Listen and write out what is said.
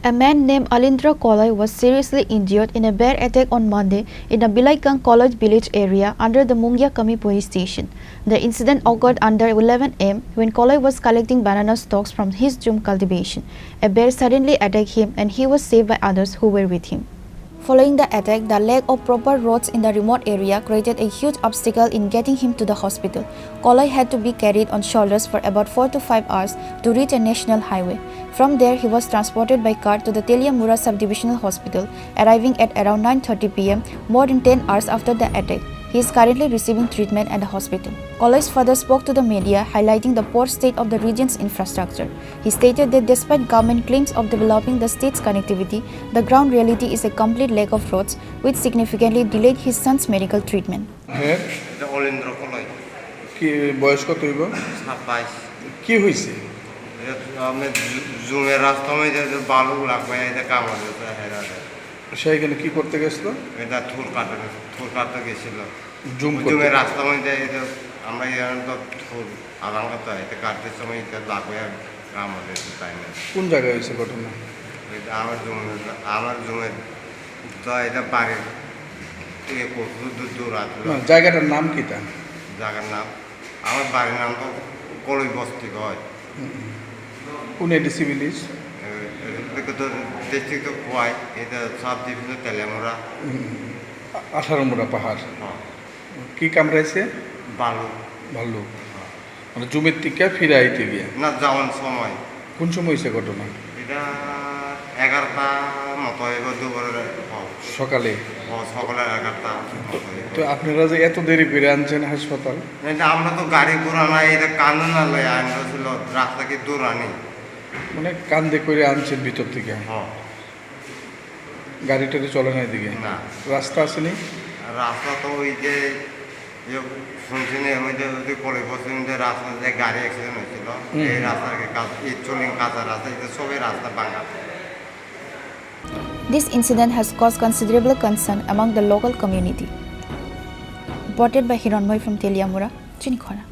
A man named Alindra Koloi was seriously injured in a bear attack on Monday in the Bilaikang Kalai village area under the Mungiakami police station. The incident occurred under 11 am when Koloi was collecting banana stalks from his Jhum cultivation. A bear suddenly attacked him and he was saved by others who were with him. Following the attack, the lack of proper roads in the remote area created a huge obstacle in getting him to the hospital. Koloi had to be carried on shoulders for about 4 to 5 hours to reach a national highway. From there, he was transported by car to the Teliamura Subdivisional Hospital, arriving at around 9:30 p.m., more than 10 hours after the attack. He is currently receiving treatment at the hospital. Koloi's father spoke to the media, highlighting the poor state of the region's infrastructure. He stated that despite government claims of developing the state's connectivity, the ground reality is a complete lack of roads, which significantly delayed his son's medical treatment. Alindra Koloi. কি বয়স কত হইব? 27 কি হইছে? আমি জুমের রাস্তা মধ্যে যে বালু লাগবে এটা কামড় দিতে হেরা সেইখানে কি করতে গেছিল? এটা থুর কাটতে গেছিল। জুমের রাস্তা মধ্যে এটা আমরা এখানে তো থুর আলাঙ্গাতে এটা কাটতে সময় এটা লাগবে কামড় দিতে তাই না। কোন জায়গায় হয়েছে ঘটনা? এটা আমার জুমের তো এটা বাড়ির থেকে দূর আছে। জায়গাটার নাম কি তা? জায়গার নাম আমার বাড়ির নাম তো কলই বস্তি হয়। কোন এডিসি ভিলেজ? ডিস্ট্রিক্ট অফ কোয়াই, এটা সাব ডিভিশন তেলেমুরা 18 মুড়া পাহাড়। কি কামড়াইছে? বালু। ভালো মানে জমির থেকে ফিরে আইতে গিয়ে না যাওয়ার সময়। কোন সময় হয়েছে ঘটনা? এটা 11টা মতো দুপুরে সকালে। সকালে 11টা। তো আপনারা যে এত দেরি করে আনছেন হাসপাতাল? এটা আমরা তো গাড়ি ঘোরা নাই, এটা কান্দনা লয় আনছিল, রাস্তা কি দূর আনি মানে কান্দে করে আনছেন ভিতর থেকে? গাড়ি টাড়ি চলে না এদিকে? না। রাস্তা আসেনি? রাস্তা তো ওই যে শুনছি না ওই যে কলেজ বসে রাস্তা যে গাড়ি অ্যাক্সিডেন্ট হয়েছিল এই রাস্তার চলিং কাঁচা রাস্তা এটা সবই রাস্তা ভাঙা। This incident has caused considerable concern among the local community. Reported by Hiranmoy from Teliamura, Chini, Khorang.